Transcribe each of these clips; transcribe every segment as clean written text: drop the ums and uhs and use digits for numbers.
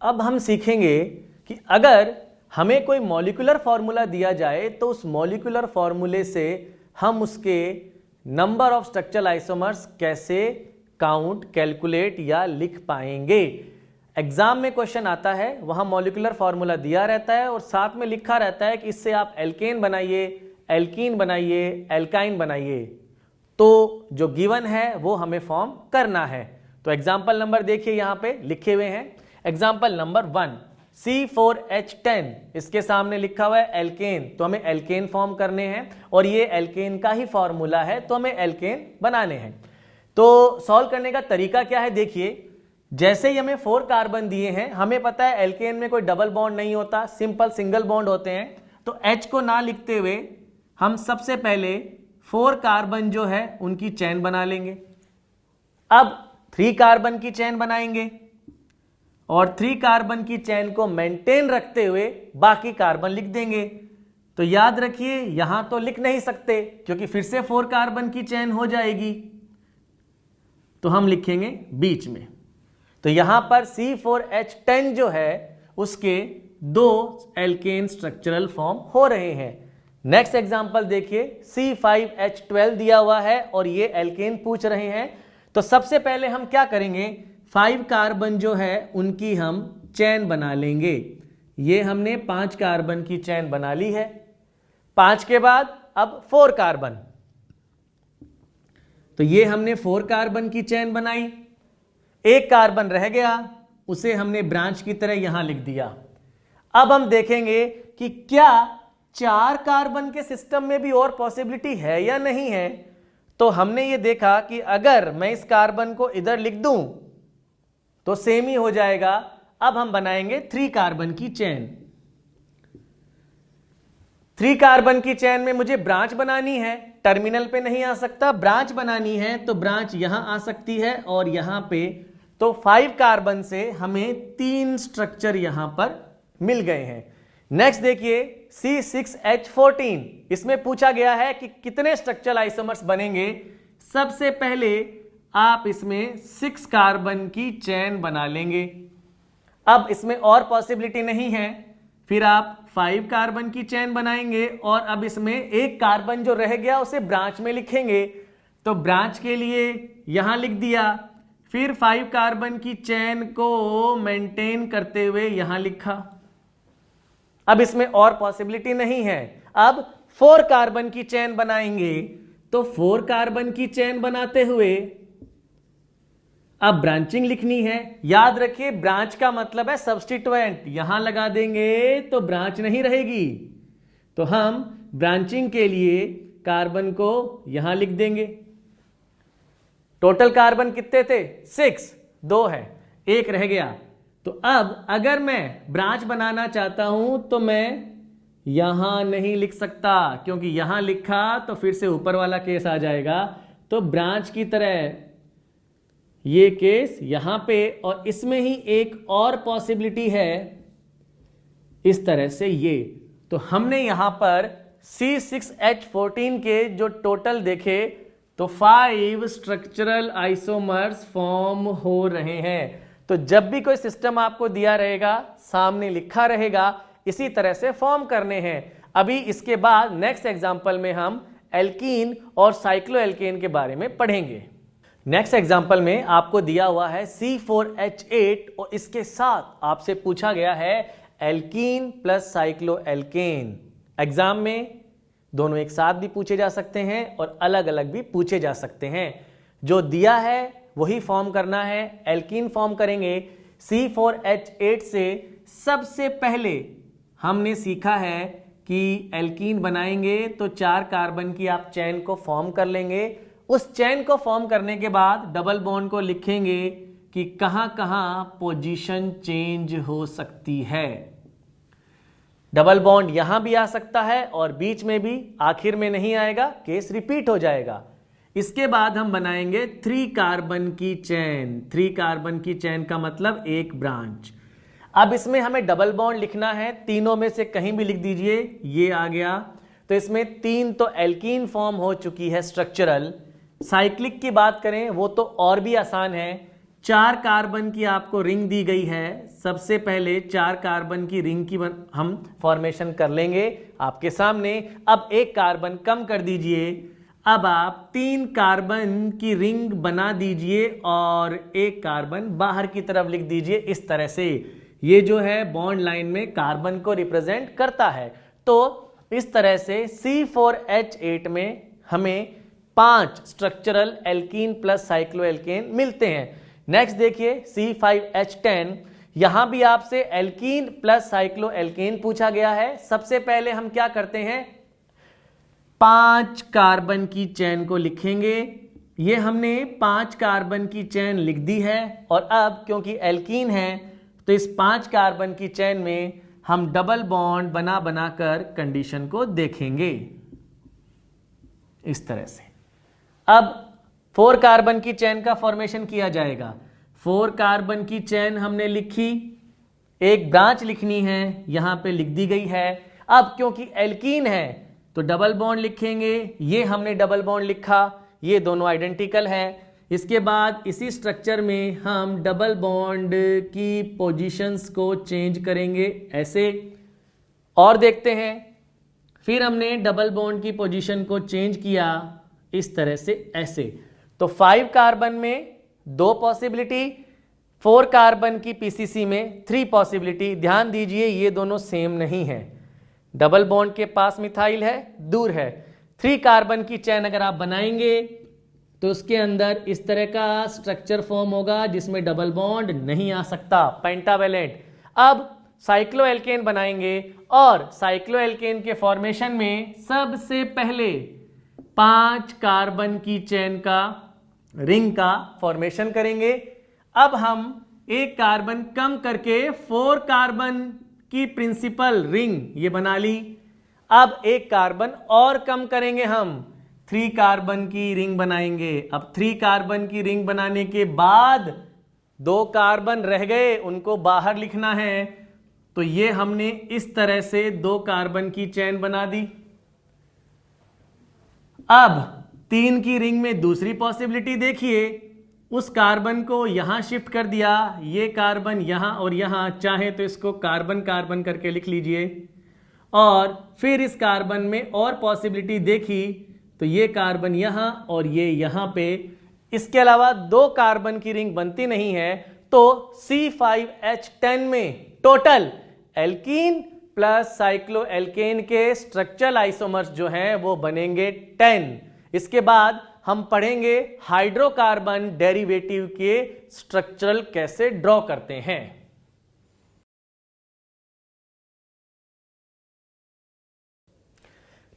अब हम सीखेंगे कि अगर हमें कोई मॉलिक्यूलर फॉर्मूला दिया जाए तो उस मॉलिक्यूलर फॉर्मूले से हम उसके नंबर ऑफ स्ट्रक्चरल आइसोमर्स कैसे काउंट, कैलकुलेट या लिख पाएंगे। एग्जाम में क्वेश्चन आता है, वहां मॉलिक्यूलर फॉर्मूला दिया रहता है और साथ में लिखा रहता है कि इससे आप एल्केन बनाइए, एल्कीन बनाइए, एल्काइन बनाइए। तो जो गिवन है वो हमें फॉर्म करना है। तो एग्जाम्पल नंबर देखिए यहां पे लिखे हुए हैं। एग्जाम्पल नंबर 1 C4H10, इसके सामने लिखा हुआ है एल्केन, तो हमें एल्केन फॉर्म करने हैं और ये एल्केन का ही फॉर्मूला है, तो हमें एल्केन बनाने हैं। तो सॉल्व करने का तरीका क्या है, देखिए जैसे ही हमें 4 कार्बन दिए हैं, हमें पता है एल्केन में कोई डबल बॉन्ड नहीं होता, सिंपल सिंगल बॉन्ड होते हैं। तो H को ना लिखते हुए हम सबसे पहले 4 कार्बन जो है उनकी चेन बना लेंगे। अब 3 कार्बन की चेन बनाएंगे और 3 कार्बन की चेन को मेंटेन रखते हुए बाकी कार्बन लिख देंगे। तो याद रखिए यहां तो लिख नहीं सकते क्योंकि फिर से 4 कार्बन की चेन हो जाएगी, तो हम लिखेंगे बीच में। तो यहां पर C4H10 जो है उसके 2 एल्केन स्ट्रक्चरल फॉर्म हो रहे हैं। नेक्स्ट एग्जांपल देखिए, C5H12 दिया हुआ है और ये एल्केन पूछ रहे हैं। तो सबसे पहले हम क्या करेंगे, 5 कार्बन जो है उनकी हम चेन बना लेंगे। ये हमने 5 कार्बन की चेन बना ली है। 5 के बाद अब 4 कार्बन, तो ये हमने 4 कार्बन की चेन बनाई। 1 कार्बन रह गया, उसे हमने ब्रांच की तरह यहां लिख दिया। अब हम देखेंगे कि क्या 4 कार्बन के सिस्टम में भी और पॉसिबिलिटी है या नहीं है। तो हमने ये देखा कि अगर मैं इस कार्बन को इधर लिख दूं तो सेम ही हो जाएगा। अब हम बनाएंगे 3 कार्बन की चेन। 3 कार्बन की चेन में मुझे ब्रांच बनानी है, टर्मिनल पे नहीं आ सकता, ब्रांच बनानी है तो ब्रांच यहां आ सकती है और यहां पे। तो 5 कार्बन से हमें 3 स्ट्रक्चर यहां पर मिल गए हैं। नेक्स्ट देखिए C6H14, इसमें पूछा गया है कि कितने स्ट्रक्चरल आइसोमर्स बनेंगे। सबसे पहले आप इसमें 6 कार्बन की चेन बना लेंगे। अब इसमें और पॉसिबिलिटी नहीं है, फिर आप 5 कार्बन की चेन बनाएंगे और अब इसमें 1 कार्बन जो रह गया उसे ब्रांच में लिखेंगे। तो ब्रांच के लिए यहां लिख दिया, फिर 5 कार्बन की चेन को मेंटेन करते हुए यहां लिखा। अब इसमें और पॉसिबिलिटी नहीं है। अब 4 कार्बन की चेन बनाएंगे, तो 4 कार्बन की चेन बनाते हुए अब ब्रांचिंग लिखनी है। याद रखिए ब्रांच का मतलब है सब्स्टिट्यूएंट, यहां लगा देंगे तो ब्रांच नहीं रहेगी। तो हम ब्रांचिंग के लिए कार्बन को यहां लिख देंगे। टोटल कार्बन कितने थे, 6, 2 है, 1 रह गया। तो अब अगर मैं ब्रांच बनाना चाहता हूं तो मैं यहां नहीं लिख सकता, क्योंकि यहां लिखा तो फिर से ऊपर वाला केस आ जाएगा। तो ब्रांच की तरह ये केस यहां पे, और इसमें ही एक और पॉसिबिलिटी है इस तरह से ये। तो हमने यहां पर C6H14 के जो टोटल देखे तो 5 स्ट्रक्चरल आइसोमर्स फॉर्म हो रहे हैं। तो जब भी कोई सिस्टम आपको दिया रहेगा, सामने लिखा रहेगा, इसी तरह से फॉर्म करने हैं। अभी इसके बाद नेक्स्ट एग्जांपल में हम एल्कीन और साइक्लोएल्केन के बारे में पढ़ेंगे। नेक्स्ट एग्जांपल में आपको दिया हुआ है C4H8 और इसके साथ आपसे पूछा गया है एल्कीन प्लस साइक्लोएल्केन। एग्जाम में दोनों एक साथ भी पूछे जा सकते हैं और अलग अलग भी पूछे जा सकते हैं। जो दिया है वही फॉर्म करना है। एल्कीन फॉर्म करेंगे C4H8 से। सबसे पहले हमने सीखा है कि एल्कीन बनाएंगे तो 4 कार्बन की आप चेन को फॉर्म कर लेंगे। उस चेन को फॉर्म करने के बाद डबल बॉन्ड को लिखेंगे कि कहां कहां पोजीशन चेंज हो सकती है। डबल बॉन्ड यहां भी आ सकता है और बीच में भी, आखिर में नहीं आएगा, केस रिपीट हो जाएगा। इसके बाद हम बनाएंगे 3 कार्बन की चेन। 3 कार्बन की चेन का मतलब 1 ब्रांच। अब इसमें हमें डबल बॉन्ड लिखना है, तीनों में से कहीं भी लिख दीजिए, ये आ गया। तो इसमें 3 तो एल्कीन फॉर्म हो चुकी है स्ट्रक्चरल। साइक्लिक की बात करें वो तो और भी आसान है, 4 कार्बन की आपको रिंग दी गई है। सबसे पहले 4 कार्बन की रिंग की हम फॉर्मेशन कर लेंगे आपके सामने। अब एक कार्बन कम कर दीजिए। अब आप 3 कार्बन की रिंग बना दीजिए और एक कार्बन बाहर की तरफ लिख दीजिए इस तरह से। ये जो है बॉन्ड लाइन में कार्बन को रिप्रेजेंट करता है। तो इस तरह से C4H8 में हमें 5 स्ट्रक्चरल एल्कीन प्लस साइक्लोएल्केन मिलते हैं। नेक्स्ट देखिए C5H10, यहां भी आपसे एल्कीन प्लस साइक्लोएल्केन पूछा गया है। सबसे पहले हम क्या करते हैं, 5 कार्बन की चेन को लिखेंगे। ये हमने 5 कार्बन की चेन लिख दी है और अब क्योंकि एल्कीन है तो इस 5 कार्बन की चेन में हम डबल बॉन्ड बना बनाकर कंडीशन को देखेंगे इस तरह से। अब 4 कार्बन की चेन का फॉर्मेशन किया जाएगा। 4 कार्बन की चेन हमने लिखी, एक ब्रांच लिखनी है, यहां पे लिख दी गई है। अब क्योंकि एल्कीन है तो डबल बॉन्ड लिखेंगे। ये हमने डबल बॉन्ड लिखा, ये दोनों आइडेंटिकल है। इसके बाद इसी स्ट्रक्चर में हम डबल बॉन्ड की पोजीशंस को चेंज करेंगे ऐसे, और देखते हैं। फिर हमने डबल बॉन्ड की पोजीशन को चेंज किया इस तरह से ऐसे। तो 5 कार्बन में 2 पॉसिबिलिटी, 4 कार्बन की पीसीसी में 3 पॉसिबिलिटी। ध्यान दीजिए ये दोनों सेम नहीं है। डबल बॉन्ड के पास मिथाइल है, दूर है। 3 कार्बन की चेन अगर आप बनाएंगे तो उसके अंदर इस तरह का स्ट्रक्चर फॉर्म होगा जिसमें डबल बॉन्ड नहीं आ सकता, पेंटावेलेंट। अब साइक्लोएल्केन बनाएंगे और साइक्लोएल्केन के फॉर्मेशन में सबसे पहले 5 कार्बन की चेन का रिंग का फॉर्मेशन करेंगे। अब हम एक कार्बन कम करके 4 कार्बन की प्रिंसिपल रिंग ये बना ली। अब एक कार्बन और कम करेंगे, हम 3 कार्बन की रिंग बनाएंगे। अब 3 कार्बन की रिंग बनाने के बाद 2 कार्बन रह गए, उनको बाहर लिखना है। तो ये हमने इस तरह से 2 कार्बन की चेन बना दी। अब 3 की रिंग में दूसरी पॉसिबिलिटी देखिए, उस कार्बन को यहां शिफ्ट कर दिया, ये कार्बन यहां और यहां, चाहे तो इसको कार्बन कार्बन करके लिख लीजिए। और फिर इस कार्बन में और पॉसिबिलिटी देखी तो ये कार्बन यहां और ये यहां पे। इसके अलावा 2 कार्बन की रिंग बनती नहीं है, तो C5H10 में टोटल एल्कीन प्लस साइक्लोएल्केन के स्ट्रक्चरल आइसोमर्स जो हैं वो बनेंगे 10। इसके बाद हम पढ़ेंगे हाइड्रोकार्बन डेरिवेटिव के स्ट्रक्चरल कैसे ड्रॉ करते हैं।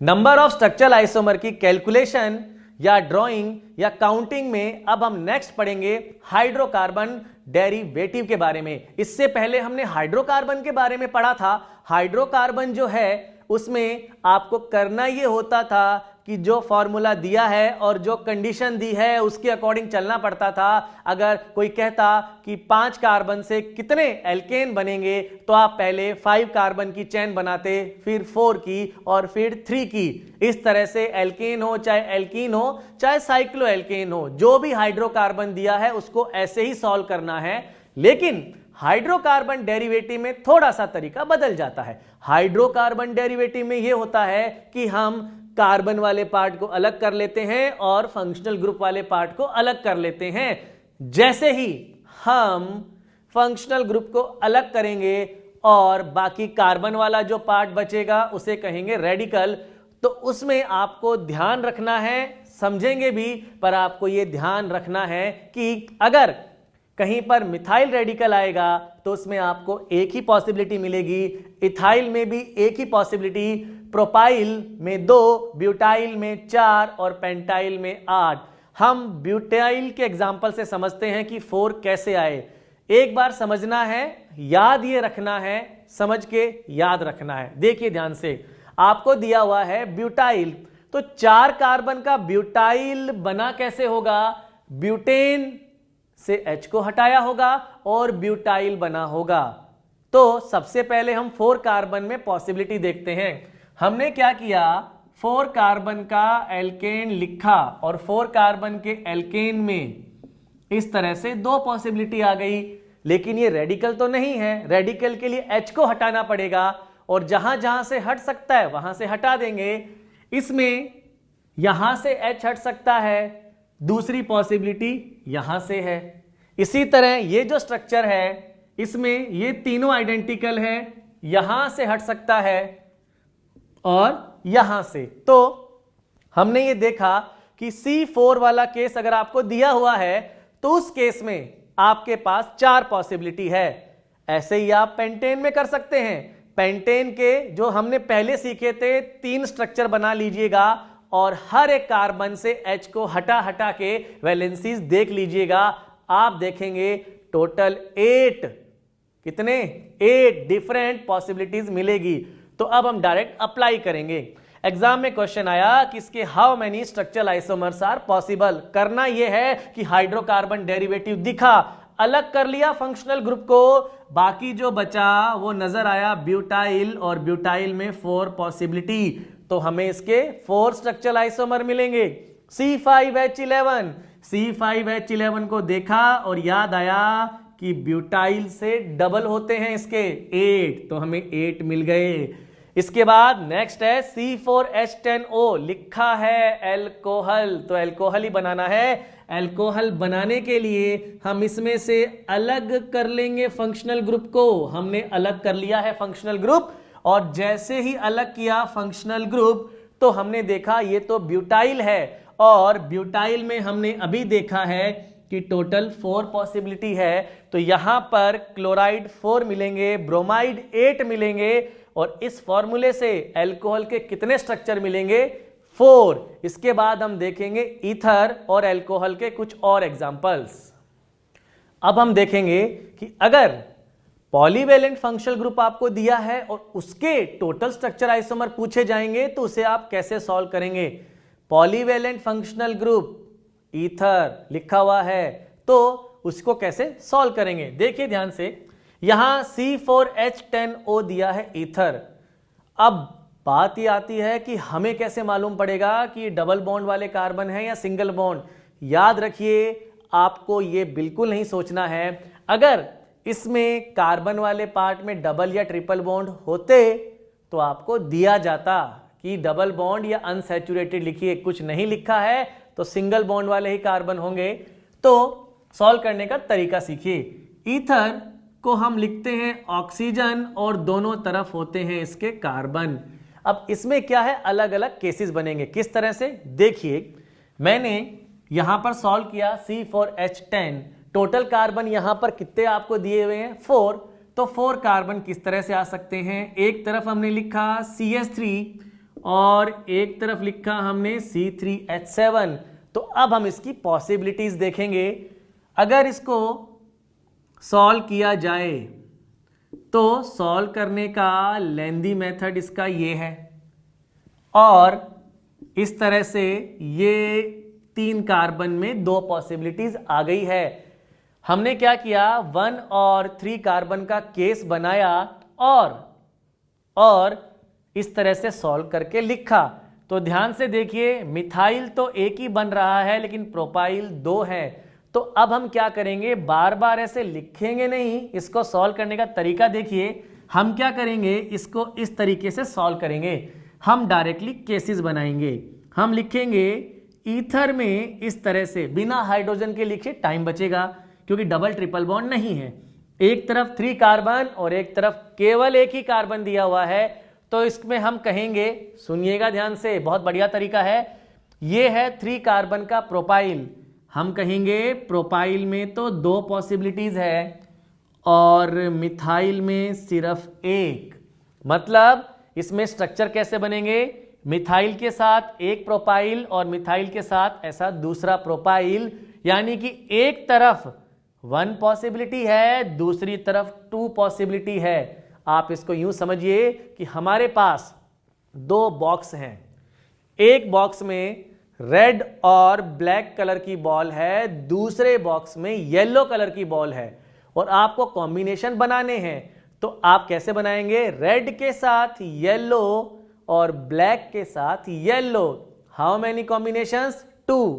नंबर ऑफ स्ट्रक्चरल आइसोमर की कैलकुलेशन या ड्राइंग या काउंटिंग में अब हम नेक्स्ट पढ़ेंगे हाइड्रोकार्बन डेरिवेटिव के बारे में। इससे पहले हमने हाइड्रोकार्बन के बारे में पढ़ा था। हाइड्रोकार्बन जो है उसमें आपको करना यह होता था कि जो फॉर्मूला दिया है और जो कंडीशन दी है उसके अकॉर्डिंग चलना पड़ता था। अगर कोई कहता कि 5 कार्बन से कितने एल्केन बनेंगे तो आप पहले 5 कार्बन की चेन बनाते, फिर 4 की और फिर 3 की। इस तरह से एल्केन हो चाहे एल्कीन हो चाहे साइक्लो एल्केन हो, जो भी हाइड्रोकार्बन दिया है उसको ऐसे ही सॉल्व करना है। लेकिन हाइड्रोकार्बन डेरिवेटिव में थोड़ा सा तरीका बदल जाता है। हाइड्रोकार्बन डेरिवेटिव में यह होता है कि हम कार्बन वाले पार्ट को अलग कर लेते हैं और फंक्शनल ग्रुप वाले पार्ट को अलग कर लेते हैं। जैसे ही हम फंक्शनल ग्रुप को अलग करेंगे और बाकी कार्बन वाला जो पार्ट बचेगा उसे कहेंगे रेडिकल। तो उसमें आपको ध्यान रखना है, समझेंगे भी, पर आपको यह ध्यान रखना है कि अगर कहीं पर मिथाइल रेडिकल आएगा तो उसमें आपको एक ही पॉसिबिलिटी मिलेगी, इथाइल में भी एक ही पॉसिबिलिटी, प्रोपाइल में 2, ब्यूटाइल में 4 और पेंटाइल में 8। हम ब्यूटाइल के एग्जाम्पल से समझते हैं कि 4 कैसे आए। एक बार समझना है, याद ये रखना है, समझ के याद रखना है। देखिए ध्यान से, आपको दिया हुआ है ब्यूटाइल, तो 4 कार्बन का ब्यूटाइल बना कैसे होगा? ब्यूटेन से H को हटाया होगा और ब्यूटाइल बना होगा। तो सबसे पहले हम 4 कार्बन में पॉसिबिलिटी देखते हैं। हमने क्या किया, 4 कार्बन का एल्केन लिखा और 4 कार्बन के एल्केन में इस तरह से दो पॉसिबिलिटी आ गई। लेकिन ये रेडिकल तो नहीं है, रेडिकल के लिए H को हटाना पड़ेगा और जहां जहां से हट सकता है वहां से हटा देंगे। इसमें यहां से H हट सकता है, दूसरी पॉसिबिलिटी यहां से है। इसी तरह ये जो स्ट्रक्चर है इसमें ये तीनों आइडेंटिकल है, यहां से हट सकता है और यहां से। तो हमने ये देखा कि C4 वाला केस अगर आपको दिया हुआ है तो उस केस में आपके पास 4 पॉसिबिलिटी है। ऐसे ही आप पेंटेन में कर सकते हैं। पेंटेन के जो हमने पहले सीखे थे 3 स्ट्रक्चर बना लीजिएगा और हर एक कार्बन से H को हटा हटा के वैलेंसीज देख लीजिएगा। आप देखेंगे टोटल 8 डिफरेंट पॉसिबिलिटीज मिलेगी। तो अब हम डायरेक्ट अप्लाई करेंगे। एग्जाम में क्वेश्चन आया कि इसके how many structural isomers are possible. करना यह है कि हाइड्रोकार्बन डेरिवेटिव दिखा, अलग कर लिया फंक्शनल ग्रुप को, बाकी जो बचा वो नजर आया ब्यूटाइल और ब्यूटाइल में 4 पॉसिबिलिटी। तो हमें इसके 4 स्ट्रक्चरल आइसोमर मिलेंगे। C5H11, C5H11 को देखा और याद आया कि ब्यूटाइल से डबल होते हैं इसके 8, तो हमें 8 मिल गए। इसके बाद नेक्स्ट है C4H10O, लिखा है एल्कोहल, तो एल्कोहल ही बनाना है। एल्कोहल बनाने के लिए हम इसमें से अलग कर लेंगे फंक्शनल ग्रुप को। हमने अलग कर लिया है फंक्शनल ग्रुप और जैसे ही अलग किया फंक्शनल ग्रुप तो हमने देखा ये तो ब्यूटाइल है और ब्यूटाइल में हमने अभी देखा है कि टोटल 4 पॉसिबिलिटी है। तो यहां पर क्लोराइड 4 मिलेंगे, ब्रोमाइड 8 मिलेंगे और इस फॉर्मूले से अल्कोहल के कितने स्ट्रक्चर मिलेंगे? 4। इसके बाद हम देखेंगे ईथर और अल्कोहल के कुछ और एग्जांपल्स। अब हम देखेंगे कि अगर पॉलीवेलेंट फंक्शनल ग्रुप आपको दिया है और उसके टोटल स्ट्रक्चर आइसोमर पूछे जाएंगे तो उसे आप कैसे सॉल्व करेंगे। पॉलीवेलेंट फंक्शनल ग्रुप ईथर लिखा हुआ है तो उसको कैसे सॉल्व करेंगे, देखिए ध्यान से। यहां C4H10O दिया है ईथर। अब बात ये आती है कि हमें कैसे मालूम पड़ेगा कि डबल बॉन्ड वाले कार्बन है या सिंगल बॉन्ड। याद रखिए आपको ये बिल्कुल नहीं सोचना है। अगर इसमें कार्बन वाले पार्ट में डबल या ट्रिपल बॉन्ड होते तो आपको दिया जाता कि डबल बॉन्ड या अनसैचुरेटेड लिखिए, कुछ नहीं लिखा है तो सिंगल बॉन्ड वाले ही कार्बन होंगे। तो सॉल्व करने का तरीका सीखिए। ईथर को हम लिखते हैं ऑक्सीजन और दोनों तरफ होते हैं इसके कार्बन। अब इसमें क्या है, अलग अलग केसेस बनेंगे। किस तरह से देखिए, मैंने यहां पर सॉल्व किया C4H10, टोटल कार्बन यहां पर कितने आपको दिए हुए हैं 4। तो 4 कार्बन किस तरह से आ सकते हैं, एक तरफ हमने लिखा CH3 और एक तरफ लिखा हमने C3H7। तो अब हम इसकी पॉसिबिलिटीज देखेंगे। अगर इसको सॉल्व किया जाए तो सॉल्व करने का लेंदी मेथड इसका ये है और इस तरह से ये 3 कार्बन में 2 पॉसिबिलिटीज आ गई है। हमने क्या किया, 1 और 3 कार्बन का केस बनाया और इस तरह से सॉल्व करके लिखा। तो ध्यान से देखिए, मिथाइल तो एक ही बन रहा है लेकिन प्रोपाइल 2 है। तो अब हम क्या करेंगे, बार बार ऐसे लिखेंगे नहीं, इसको सॉल्व करने का तरीका देखिए। हम क्या करेंगे, इसको इस तरीके से सॉल्व करेंगे। हम डायरेक्टली केसेस बनाएंगे। हम लिखेंगे ईथर में इस तरह से, बिना हाइड्रोजन के लिखे, टाइम बचेगा क्योंकि डबल ट्रिपल बॉन्ड नहीं है। एक तरफ 3 कार्बन और एक तरफ केवल एक ही कार्बन दिया हुआ है। तो इसमें हम कहेंगे, सुनिएगा ध्यान से, बहुत बढ़िया तरीका है। ये है 3 कार्बन का प्रोपाइल। हम कहेंगे प्रोपाइल में तो 2 पॉसिबिलिटीज है और मिथाइल में सिर्फ 1। मतलब इसमें स्ट्रक्चर कैसे बनेंगे, मिथाइल के साथ एक प्रोपाइल और मिथाइल के साथ ऐसा दूसरा प्रोपाइल, यानी कि एक तरफ 1 पॉसिबिलिटी है, दूसरी तरफ 2 पॉसिबिलिटी है। आप इसको यूं समझिए कि हमारे पास 2 बॉक्स हैं। एक बॉक्स में रेड और ब्लैक कलर की बॉल है, दूसरे बॉक्स में येलो कलर की बॉल है और आपको कॉम्बिनेशन बनाने हैं। तो आप कैसे बनाएंगे, रेड के साथ येलो और ब्लैक के साथ येलो। हाउ मेनी कॉम्बिनेशंस, 2,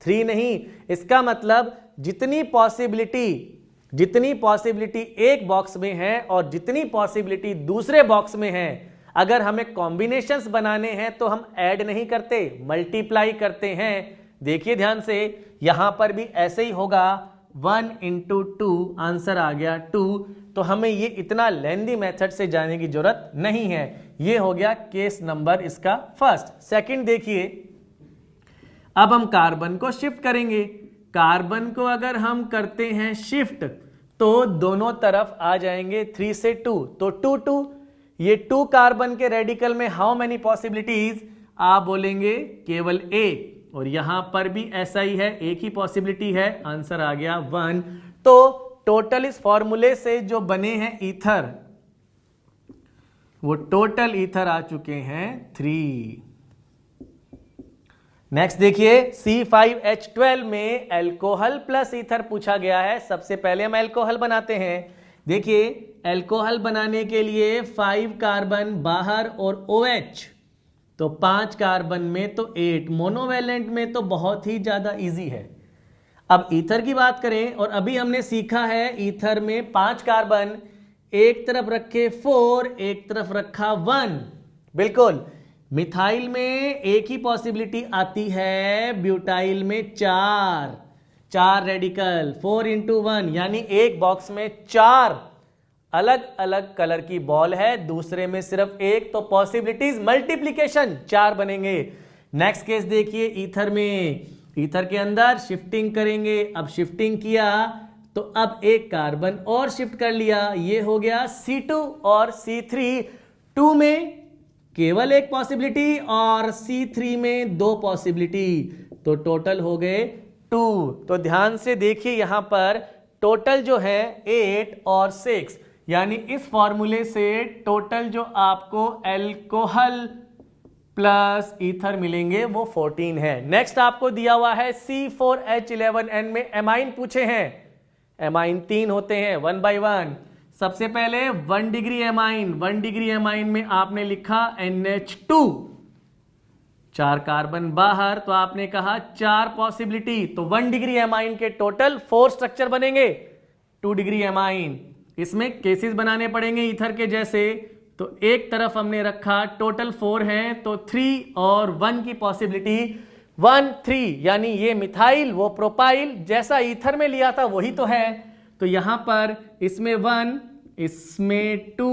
3 नहीं। इसका मतलब जितनी पॉसिबिलिटी एक बॉक्स में है और जितनी पॉसिबिलिटी दूसरे बॉक्स में है, अगर हमें कॉम्बिनेशंस बनाने हैं तो हम ऐड नहीं करते, मल्टीप्लाई करते हैं। देखिए ध्यान से, यहां पर भी ऐसे ही होगा, 1 इंटू 2, आंसर आ गया 2। तो हमें ये इतना लेंदी मेथड से जाने की जरूरत नहीं है। ये हो गया केस नंबर इसका फर्स्ट। सेकंड देखिए, अब हम कार्बन को शिफ्ट करेंगे। कार्बन को अगर हम करते हैं शिफ्ट तो दोनों तरफ आ जाएंगे 3 से 2, तो 2 2, ये 2 कार्बन के रेडिकल में हाउ मेनी पॉसिबिलिटीज, आप बोलेंगे केवल एक, और यहां पर भी ऐसा ही है, एक ही पॉसिबिलिटी है, आंसर आ गया 1। तो टोटल इस फॉर्मूले से जो बने हैं ईथर, वो टोटल ईथर आ चुके हैं 3। नेक्स्ट देखिए, C5H12 में अल्कोहल प्लस ईथर पूछा गया है। सबसे पहले हम अल्कोहल बनाते हैं। देखिए, अल्कोहल बनाने के लिए 5 कार्बन बाहर और OH, तो 5 कार्बन में तो 8, मोनोवेलेंट में तो बहुत ही ज्यादा इजी है। अब ईथर की बात करें, और अभी हमने सीखा है ईथर में 5 कार्बन, एक तरफ रखे 4, एक तरफ रखा 1। बिल्कुल, मिथाइल में एक ही पॉसिबिलिटी आती है, ब्यूटाइल में 4 रेडिकल, 4 इंटू 1, यानी एक बॉक्स में 4 अलग अलग कलर की बॉल है, दूसरे में सिर्फ एक, तो पॉसिबिलिटीज मल्टीप्लीकेशन 4 बनेंगे। नेक्स्ट केस देखिए, ईथर में, ईथर के अंदर शिफ्टिंग करेंगे। अब शिफ्टिंग किया तो अब एक कार्बन और शिफ्ट कर लिया, ये हो गया C2 और C3। 2 में केवल एक पॉसिबिलिटी और C3 में 2 पॉसिबिलिटी, तो टोटल हो गए 2। तो ध्यान से देखिए, यहां पर टोटल जो है 8 और 6, यानी इस फॉर्मूले से टोटल जो आपको अल्कोहल प्लस ईथर मिलेंगे वो 14 है। नेक्स्ट आपको दिया हुआ है C4H11N में एमाइन पूछे हैं। एमाइन 3 होते हैं, 1 by 1। सबसे पहले 1 डिग्री एमाइन, 1 डिग्री एमाइन में आपने लिखा NH2, 4 कार्बन बाहर, तो आपने कहा 4 पॉसिबिलिटी, तो 1 डिग्री एमाइन के टोटल 4 स्ट्रक्चर बनेंगे। 2 डिग्री एमाइन, इसमें केसेस बनाने पड़ेंगे ईथर के जैसे, तो एक तरफ हमने रखा, टोटल 4 हैं, तो 3 और 1 की पॉसिबिलिटी 1 3, यानी ये मिथाइल वो प्रोपाइल, जैसा ईथर में लिया था वही तो है। तो यहां पर इसमें 1, इसमें 2,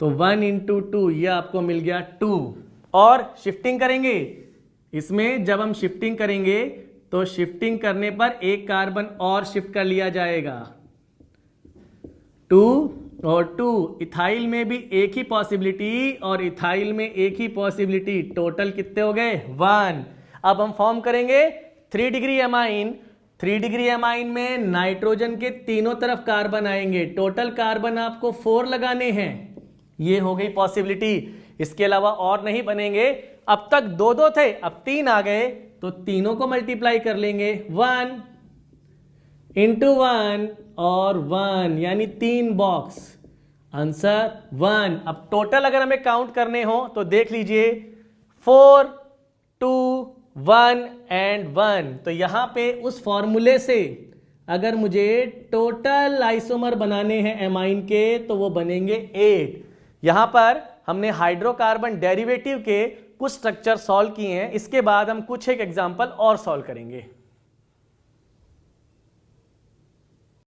तो 1 इंटू 2, यह आपको मिल गया 2। और शिफ्टिंग करेंगे, इसमें जब हम शिफ्टिंग करेंगे तो शिफ्टिंग करने पर एक कार्बन और शिफ्ट कर लिया जाएगा, 2 और 2। इथाइल में भी एक ही पॉसिबिलिटी और इथाइल में एक ही पॉसिबिलिटी, टोटल कितने हो गए 1। अब हम फॉर्म करेंगे 3 डिग्री एमाइन। 3 डिग्री एमाइन में नाइट्रोजन के तीनों तरफ कार्बन आएंगे, टोटल कार्बन आपको 4 लगाने हैं, ये हो गई पॉसिबिलिटी। इसके अलावा और नहीं बनेंगे। अब तक 2 थे, अब 3 आ गए, तो तीनों को मल्टीप्लाई कर लेंगे, 1 इंटू 1 और 1, यानी 3 बॉक्स, आंसर 1। अब टोटल अगर हमें काउंट करने हो तो देख लीजिए, 4 2 1 एंड 1। तो यहां पे उस फॉर्मूले से अगर मुझे टोटल आइसोमर बनाने हैं एमाइन के तो वो बनेंगे 8। यहां पर हमने हाइड्रोकार्बन डेरिवेटिव के कुछ स्ट्रक्चर सॉल्व किए हैं, इसके बाद हम कुछ एक एग्जांपल और सॉल्व करेंगे।